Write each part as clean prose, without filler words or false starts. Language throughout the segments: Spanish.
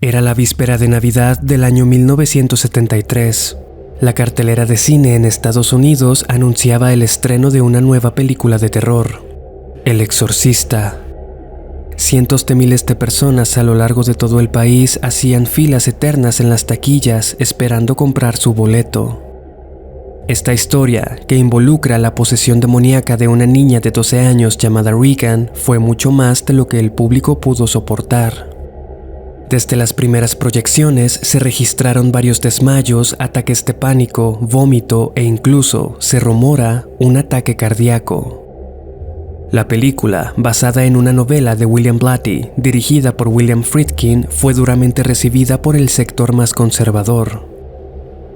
Era la víspera de Navidad del año 1973. La cartelera de cine en Estados Unidos anunciaba el estreno de una nueva película de terror, El Exorcista. Cientos de miles de personas a lo largo de todo el país hacían filas eternas en las taquillas esperando comprar su boleto. Esta historia, que involucra la posesión demoníaca de una niña de 12 años llamada Regan, fue mucho más de lo que el público pudo soportar. Desde las primeras proyecciones se registraron varios desmayos, ataques de pánico, vómito e incluso, se rumora, un ataque cardíaco. La película, basada en una novela de William Blatty, dirigida por William Friedkin, fue duramente recibida por el sector más conservador.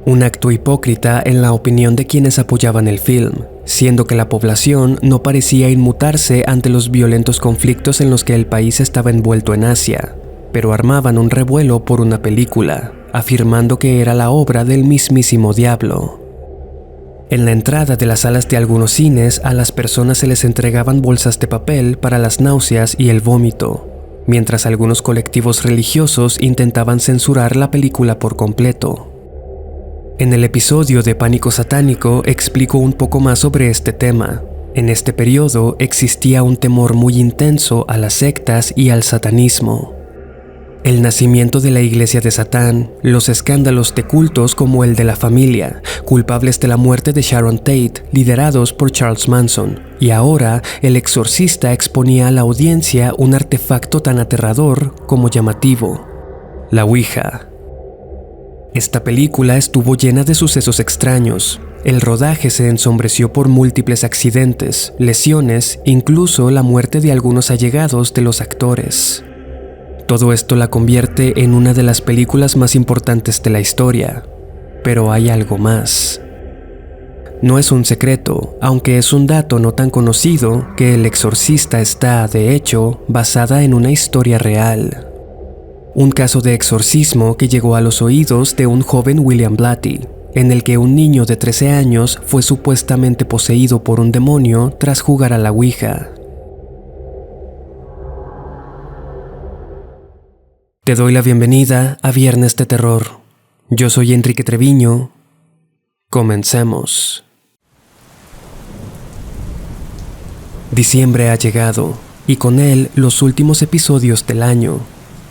Un acto hipócrita en la opinión de quienes apoyaban el film, siendo que la población no parecía inmutarse ante los violentos conflictos en los que el país estaba envuelto en Asia, pero armaban un revuelo por una película, afirmando que era la obra del mismísimo diablo. En la entrada de las salas de algunos cines, a las personas se les entregaban bolsas de papel para las náuseas y el vómito, mientras algunos colectivos religiosos intentaban censurar la película por completo. En el episodio de Pánico Satánico explico un poco más sobre este tema. En este periodo existía un temor muy intenso a las sectas y al satanismo. El nacimiento de la iglesia de Satán, los escándalos de cultos como el de la familia, culpables de la muerte de Sharon Tate, liderados por Charles Manson, y ahora el exorcista exponía a la audiencia un artefacto tan aterrador como llamativo: la Ouija. Esta película estuvo llena de sucesos extraños. El rodaje se ensombreció por múltiples accidentes, lesiones, incluso la muerte de algunos allegados de los actores. Todo esto la convierte en una de las películas más importantes de la historia, pero hay algo más. No es un secreto, aunque es un dato no tan conocido, que El Exorcista está, de hecho, basada en una historia real. Un caso de exorcismo que llegó a los oídos de un joven William Blatty, en el que un niño de 13 años fue supuestamente poseído por un demonio tras jugar a la Ouija. Te doy la bienvenida a Viernes de Terror. Yo soy Enrique Treviño. Comencemos. Diciembre ha llegado, y con él los últimos episodios del año.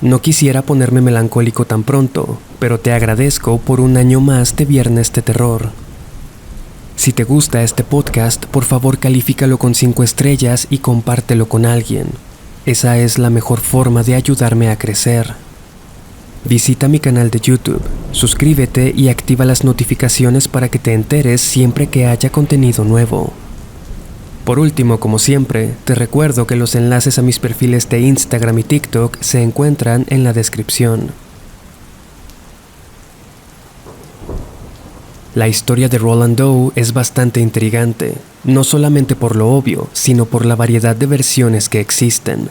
No quisiera ponerme melancólico tan pronto, pero te agradezco por un año más de Viernes de Terror. Si te gusta este podcast, por favor califícalo con 5 estrellas y compártelo con alguien. Esa es la mejor forma de ayudarme a crecer. Visita mi canal de YouTube, suscríbete y activa las notificaciones para que te enteres siempre que haya contenido nuevo. Por último, como siempre, te recuerdo que los enlaces a mis perfiles de Instagram y TikTok se encuentran en la descripción. La historia de Roland Doe es bastante intrigante, no solamente por lo obvio, sino por la variedad de versiones que existen.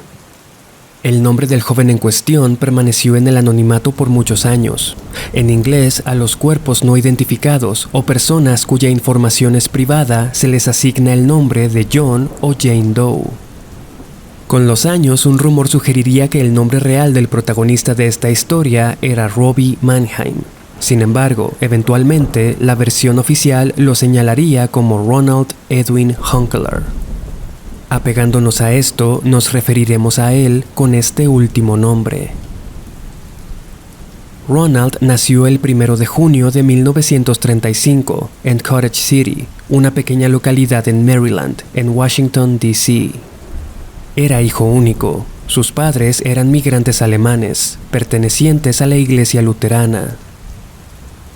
El nombre del joven en cuestión permaneció en el anonimato por muchos años. En inglés, a los cuerpos no identificados o personas cuya información es privada se les asigna el nombre de John o Jane Doe. Con los años, un rumor sugeriría que el nombre real del protagonista de esta historia era Robbie Mannheim. Sin embargo, eventualmente, la versión oficial lo señalaría como Ronald Edwin Hunkeler. Apegándonos a esto, nos referiremos a él con este último nombre. Ronald nació el 1 de junio de 1935 en Cottage City, una pequeña localidad en Maryland, en Washington, D.C. Era hijo único. Sus padres eran migrantes alemanes, pertenecientes a la iglesia luterana.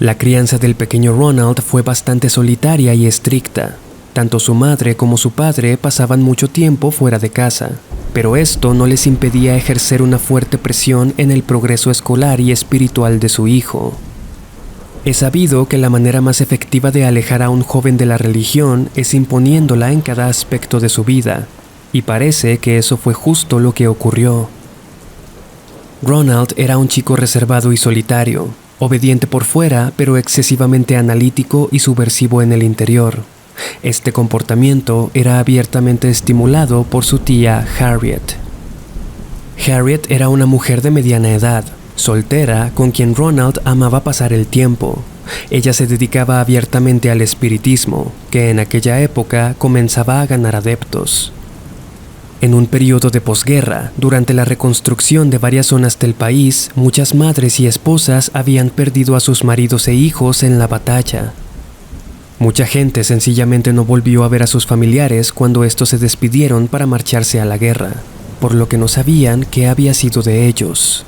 La crianza del pequeño Ronald fue bastante solitaria y estricta. Tanto su madre como su padre pasaban mucho tiempo fuera de casa, pero esto no les impedía ejercer una fuerte presión en el progreso escolar y espiritual de su hijo. Es sabido que la manera más efectiva de alejar a un joven de la religión es imponiéndola en cada aspecto de su vida, y parece que eso fue justo lo que ocurrió. Ronald era un chico reservado y solitario, obediente por fuera, pero excesivamente analítico y subversivo en el interior. Este comportamiento era abiertamente estimulado por su tía Harriet. Harriet era una mujer de mediana edad. soltera, con quien Ronald amaba pasar el tiempo. Ella se dedicaba abiertamente al espiritismo, que en aquella época comenzaba a ganar adeptos. En un periodo de posguerra, durante la reconstrucción de varias zonas del país, muchas madres y esposas habían perdido a sus maridos e hijos en la batalla. Mucha gente sencillamente no volvió a ver a sus familiares cuando estos se despidieron para marcharse a la guerra, por lo que no sabían qué había sido de ellos.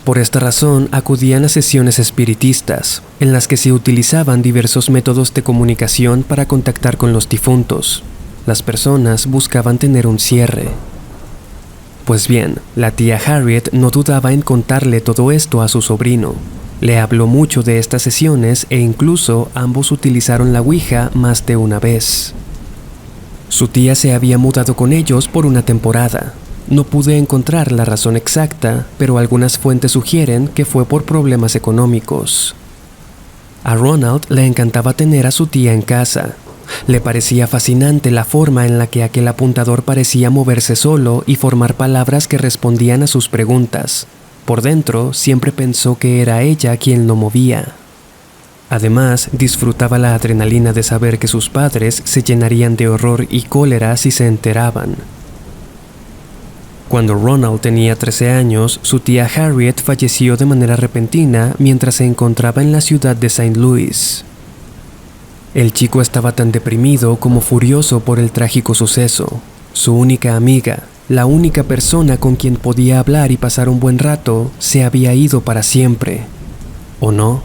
Por esta razón acudían a sesiones espiritistas, en las que se utilizaban diversos métodos de comunicación para contactar con los difuntos. Las personas buscaban tener un cierre. Pues bien, la tía Harriet no dudaba en contarle todo esto a su sobrino. Le habló mucho de estas sesiones e incluso ambos utilizaron la Ouija más de una vez. Su tía se había mudado con ellos por una temporada. No pude encontrar la razón exacta, pero algunas fuentes sugieren que fue por problemas económicos. A Ronald le encantaba tener a su tía en casa. Le parecía fascinante la forma en la que aquel apuntador parecía moverse solo y formar palabras que respondían a sus preguntas. Por dentro, siempre pensó que era ella quien lo movía. Además, disfrutaba la adrenalina de saber que sus padres se llenarían de horror y cólera si se enteraban. Cuando Ronald tenía 13 años, su tía Harriet falleció de manera repentina mientras se encontraba en la ciudad de St. Louis. El chico estaba tan deprimido como furioso por el trágico suceso. Su única amiga, la única persona con quien podía hablar y pasar un buen rato, se había ido para siempre. ¿O no?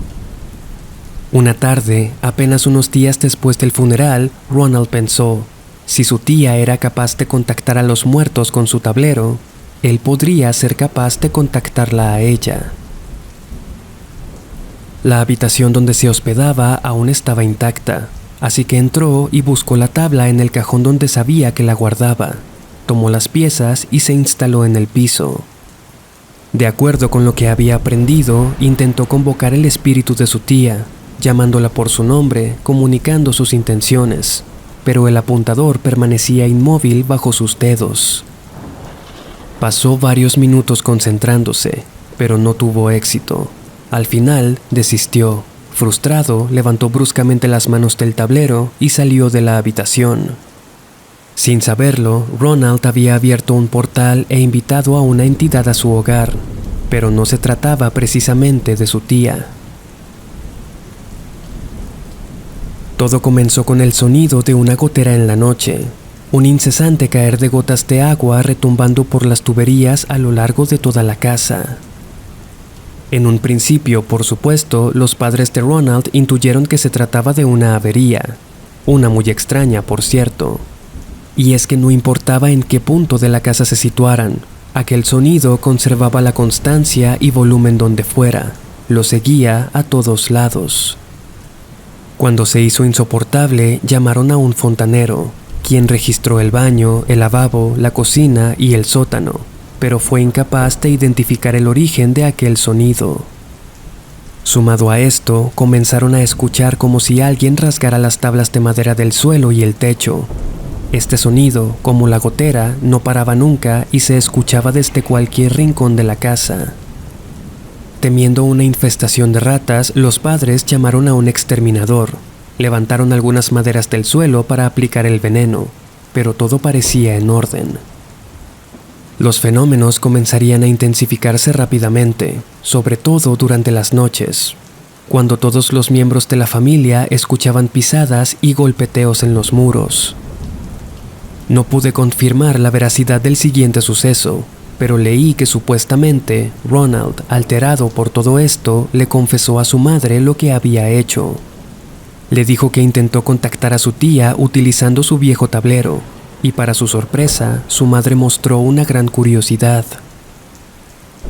Una tarde, apenas unos días después del funeral, Ronald pensó, si su tía era capaz de contactar a los muertos con su tablero, él podría ser capaz de contactarla a ella. La habitación donde se hospedaba aún estaba intacta, así que entró y buscó la tabla en el cajón donde sabía que la guardaba. Tomó las piezas y se instaló en el piso. De acuerdo con lo que había aprendido, intentó convocar el espíritu de su tía, llamándola por su nombre, comunicando sus intenciones, pero el apuntador permanecía inmóvil bajo sus dedos. Pasó varios minutos concentrándose, pero no tuvo éxito. Al final, desistió. Frustrado, levantó bruscamente las manos del tablero y salió de la habitación. Sin saberlo, Ronald había abierto un portal e invitado a una entidad a su hogar, pero no se trataba precisamente de su tía. Todo comenzó con el sonido de una gotera en la noche, un incesante caer de gotas de agua retumbando por las tuberías a lo largo de toda la casa. En un principio, por supuesto, los padres de Ronald intuyeron que se trataba de una avería, una muy extraña, por cierto. Y es que no importaba en qué punto de la casa se situaran, aquel sonido conservaba la constancia y volumen donde fuera, lo seguía a todos lados. Cuando se hizo insoportable, llamaron a un fontanero, quien registró el baño, el lavabo, la cocina y el sótano, pero fue incapaz de identificar el origen de aquel sonido. Sumado a esto, comenzaron a escuchar como si alguien rasgara las tablas de madera del suelo y el techo. Este sonido, como la gotera, no paraba nunca y se escuchaba desde cualquier rincón de la casa. Temiendo una infestación de ratas, los padres llamaron a un exterminador. Levantaron algunas maderas del suelo para aplicar el veneno, pero todo parecía en orden. Los fenómenos comenzarían a intensificarse rápidamente, sobre todo durante las noches, cuando todos los miembros de la familia escuchaban pisadas y golpeteos en los muros. No pude confirmar la veracidad del siguiente suceso, pero leí que supuestamente Ronald, alterado por todo esto, le confesó a su madre lo que había hecho. Le dijo que intentó contactar a su tía utilizando su viejo tablero, y para su sorpresa, su madre mostró una gran curiosidad.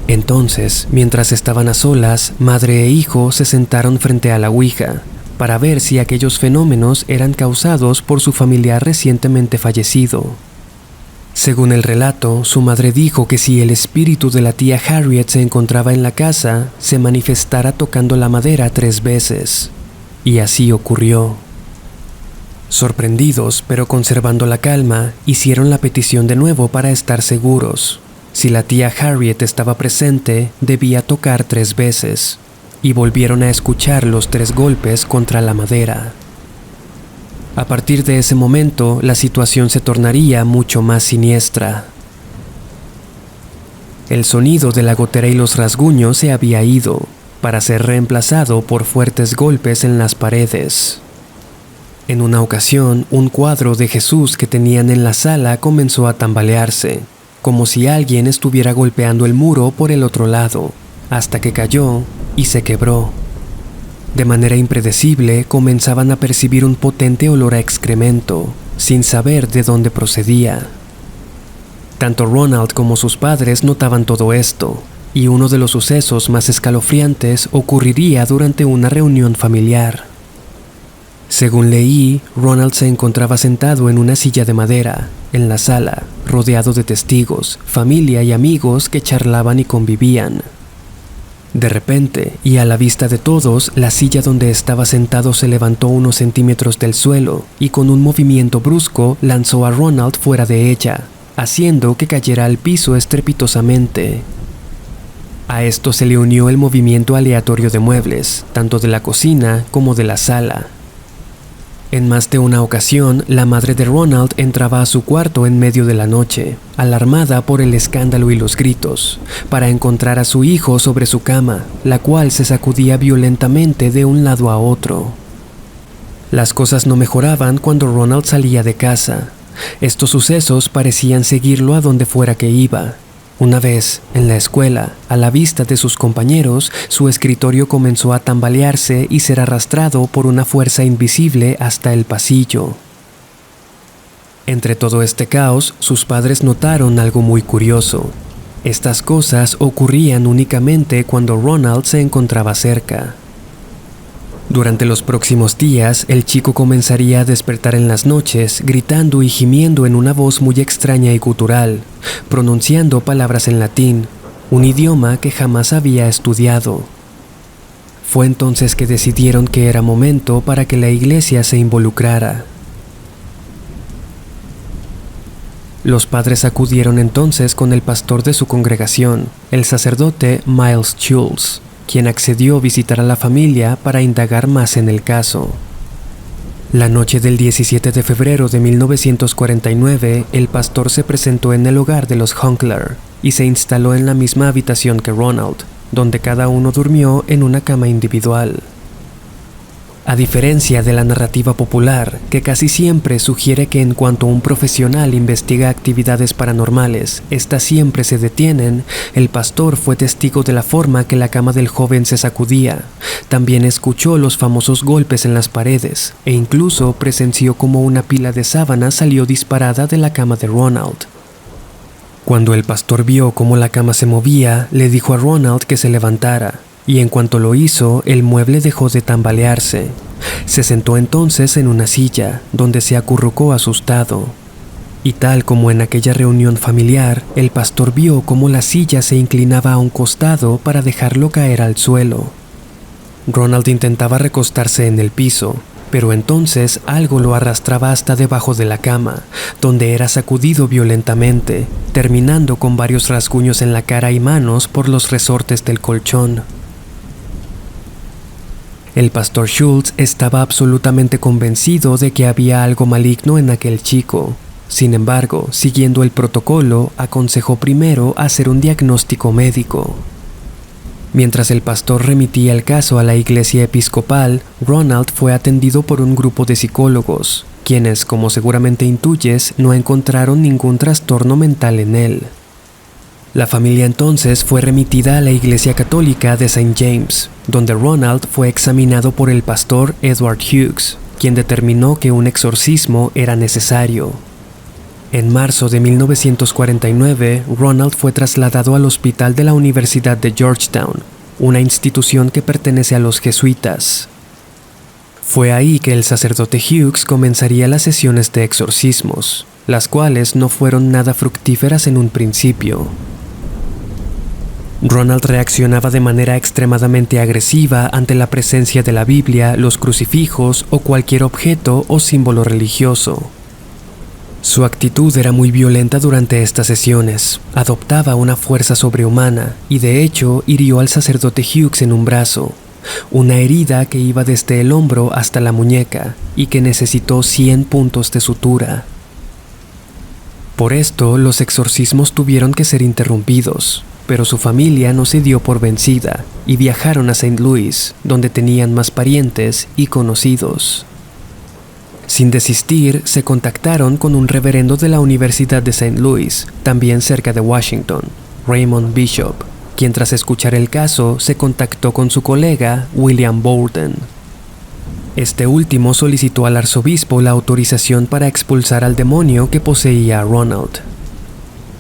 Entonces, mientras estaban a solas, madre e hijo se sentaron frente a la Ouija, para ver si aquellos fenómenos eran causados por su familiar recientemente fallecido. Según el relato, su madre dijo que si el espíritu de la tía Harriet se encontraba en la casa, se manifestara tocando la madera 3 veces. Y así ocurrió. Sorprendidos, pero conservando la calma, hicieron la petición de nuevo para estar seguros. Si la tía Harriet estaba presente, debía tocar 3 veces, y volvieron a escuchar los 3 golpes contra la madera. A partir de ese momento, la situación se tornaría mucho más siniestra. El sonido de la gotera y los rasguños se había ido, para ser reemplazado por fuertes golpes en las paredes. En una ocasión, un cuadro de Jesús que tenían en la sala comenzó a tambalearse, como si alguien estuviera golpeando el muro por el otro lado, hasta que cayó y se quebró. De manera impredecible, comenzaban a percibir un potente olor a excremento, sin saber de dónde procedía. Tanto Ronald como sus padres notaban todo esto, y uno de los sucesos más escalofriantes ocurriría durante una reunión familiar. Según leí, Ronald se encontraba sentado en una silla de madera, en la sala, rodeado de testigos, familia y amigos que charlaban y convivían. De repente, y a la vista de todos, la silla donde estaba sentado se levantó unos centímetros del suelo y con un movimiento brusco lanzó a Ronald fuera de ella, haciendo que cayera al piso estrepitosamente. A esto se le unió el movimiento aleatorio de muebles, tanto de la cocina como de la sala. En más de una ocasión, la madre de Ronald entraba a su cuarto en medio de la noche, alarmada por el escándalo y los gritos, para encontrar a su hijo sobre su cama, la cual se sacudía violentamente de un lado a otro. Las cosas no mejoraban cuando Ronald salía de casa. Estos sucesos parecían seguirlo a donde fuera que iba. Una vez, en la escuela, a la vista de sus compañeros, su escritorio comenzó a tambalearse y ser arrastrado por una fuerza invisible hasta el pasillo. Entre todo este caos, sus padres notaron algo muy curioso. Estas cosas ocurrían únicamente cuando Ronald se encontraba cerca. Durante los próximos días, el chico comenzaría a despertar en las noches, gritando y gimiendo en una voz muy extraña y gutural, pronunciando palabras en latín, un idioma que jamás había estudiado. Fue entonces que decidieron que era momento para que la iglesia se involucrara. Los padres acudieron entonces con el pastor de su congregación, el sacerdote Miles Schultz, quien accedió a visitar a la familia para indagar más en el caso. La noche del 17 de febrero de 1949, el pastor se presentó en el hogar de los Hunkler y se instaló en la misma habitación que Ronald, donde cada uno durmió en una cama individual. A diferencia de la narrativa popular, que casi siempre sugiere que en cuanto un profesional investiga actividades paranormales, éstas siempre se detienen, el pastor fue testigo de la forma que la cama del joven se sacudía. También escuchó los famosos golpes en las paredes, e incluso presenció cómo una pila de sábanas salió disparada de la cama de Ronald. Cuando el pastor vio cómo la cama se movía, le dijo a Ronald que se levantara. Y en cuanto lo hizo, el mueble dejó de tambalearse. Se sentó entonces en una silla, donde se acurrucó asustado. Y tal como en aquella reunión familiar, el pastor vio cómo la silla se inclinaba a un costado para dejarlo caer al suelo. Ronald intentaba recostarse en el piso, pero entonces algo lo arrastraba hasta debajo de la cama, donde era sacudido violentamente, terminando con varios rasguños en la cara y manos por los resortes del colchón. El pastor Schultz estaba absolutamente convencido de que había algo maligno en aquel chico. Sin embargo, siguiendo el protocolo, aconsejó primero hacer un diagnóstico médico. Mientras el pastor remitía el caso a la iglesia episcopal, Ronald fue atendido por un grupo de psicólogos, quienes, como seguramente intuyes, no encontraron ningún trastorno mental en él. La familia entonces fue remitida a la iglesia católica de St. James, donde Ronald fue examinado por el pastor Edward Hughes, quien determinó que un exorcismo era necesario. En marzo de 1949, Ronald fue trasladado al hospital de la Universidad de Georgetown, una institución que pertenece a los jesuitas. Fue ahí que el sacerdote Hughes comenzaría las sesiones de exorcismos, las cuales no fueron nada fructíferas en un principio. Ronald reaccionaba de manera extremadamente agresiva ante la presencia de la Biblia, los crucifijos o cualquier objeto o símbolo religioso. Su actitud era muy violenta durante estas sesiones. Adoptaba una fuerza sobrehumana y de hecho hirió al sacerdote Hughes en un brazo, una herida que iba desde el hombro hasta la muñeca y que necesitó 100 puntos de sutura. Por esto, los exorcismos tuvieron que ser interrumpidos, pero su familia no se dio por vencida y viajaron a St. Louis, donde tenían más parientes y conocidos. Sin desistir, se contactaron con un reverendo de la Universidad de St. Louis, también cerca de Washington, Raymond Bishop, quien tras escuchar el caso se contactó con su colega William Borden. Este último solicitó al arzobispo la autorización para expulsar al demonio que poseía a Ronald.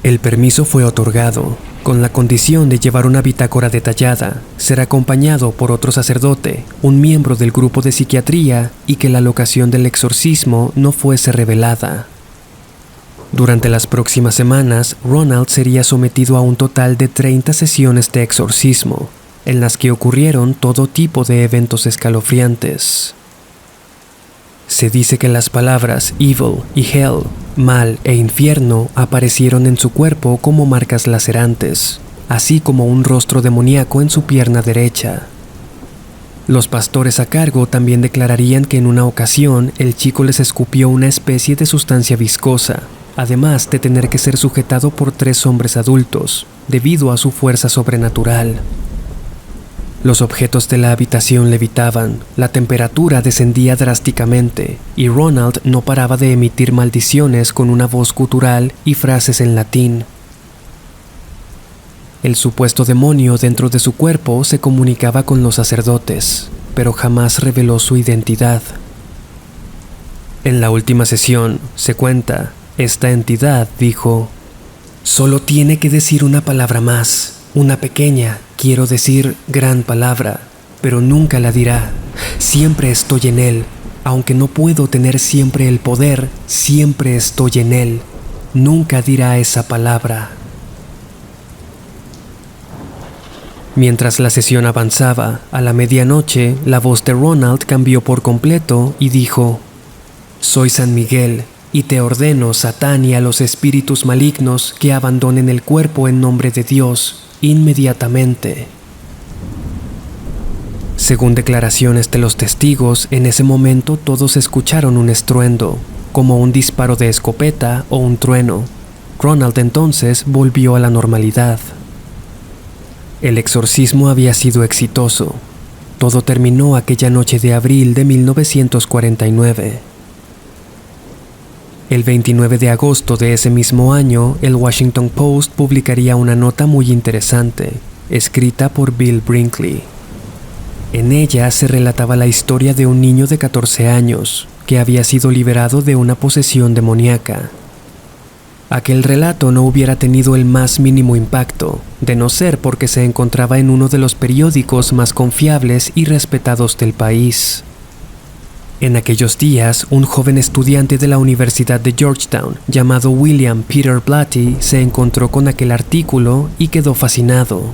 El permiso fue otorgado, con la condición de llevar una bitácora detallada, ser acompañado por otro sacerdote, un miembro del grupo de psiquiatría y que la locación del exorcismo no fuese revelada. Durante las próximas semanas, Ronald sería sometido a un total de 30 sesiones de exorcismo, en las que ocurrieron todo tipo de eventos escalofriantes. Se dice que las palabras evil y hell, mal e infierno, aparecieron en su cuerpo como marcas lacerantes, así como un rostro demoníaco en su pierna derecha. Los pastores a cargo también declararían que en una ocasión el chico les escupió una especie de sustancia viscosa, además de tener que ser sujetado por 3 hombres adultos, debido a su fuerza sobrenatural. Los objetos de la habitación levitaban, la temperatura descendía drásticamente y Ronald no paraba de emitir maldiciones con una voz gutural y frases en latín. El supuesto demonio dentro de su cuerpo se comunicaba con los sacerdotes, pero jamás reveló su identidad. En la última sesión, se cuenta, esta entidad dijo: «Solo tiene que decir una palabra más, una pequeña, quiero decir, gran palabra, pero nunca la dirá. Siempre estoy en él, aunque no puedo tener siempre el poder, siempre estoy en él. Nunca dirá esa palabra». Mientras la sesión avanzaba, a la medianoche, la voz de Ronald cambió por completo y dijo: «Soy San Miguel, y te ordeno, Satán, y a los espíritus malignos que abandonen el cuerpo en nombre de Dios, inmediatamente». Según declaraciones de los testigos, en ese momento todos escucharon un estruendo, como un disparo de escopeta o un trueno. Ronald entonces volvió a la normalidad. El exorcismo había sido exitoso. Todo terminó aquella noche de abril de 1949. El 29 de agosto de ese mismo año, el Washington Post publicaría una nota muy interesante, escrita por Bill Brinkley. En ella se relataba la historia de un niño de 14 años que había sido liberado de una posesión demoníaca. Aquel relato no hubiera tenido el más mínimo impacto, de no ser porque se encontraba en uno de los periódicos más confiables y respetados del país. En aquellos días, un joven estudiante de la Universidad de Georgetown, llamado William Peter Blatty, se encontró con aquel artículo y quedó fascinado.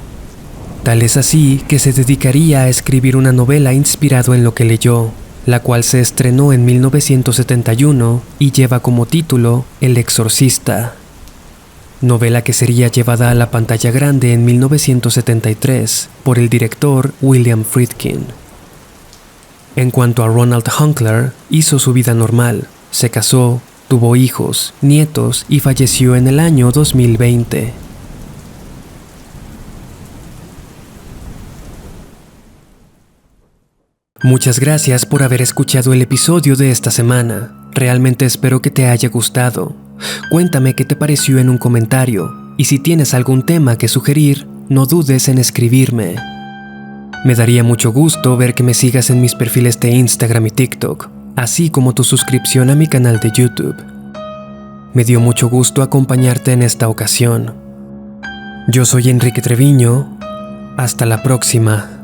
Tal es así que se dedicaría a escribir una novela inspirado en lo que leyó, la cual se estrenó en 1971 y lleva como título El Exorcista. Novela que sería llevada a la pantalla grande en 1973 por el director William Friedkin. En cuanto a Ronald Hunkeler, hizo su vida normal, se casó, tuvo hijos, nietos y falleció en el año 2020. Muchas gracias por haber escuchado el episodio de esta semana. Realmente espero que te haya gustado. Cuéntame qué te pareció en un comentario, y si tienes algún tema que sugerir, no dudes en escribirme. Me daría mucho gusto ver que me sigas en mis perfiles de Instagram y TikTok, así como tu suscripción a mi canal de YouTube. Me dio mucho gusto acompañarte en esta ocasión. Yo soy Enrique Treviño. Hasta la próxima.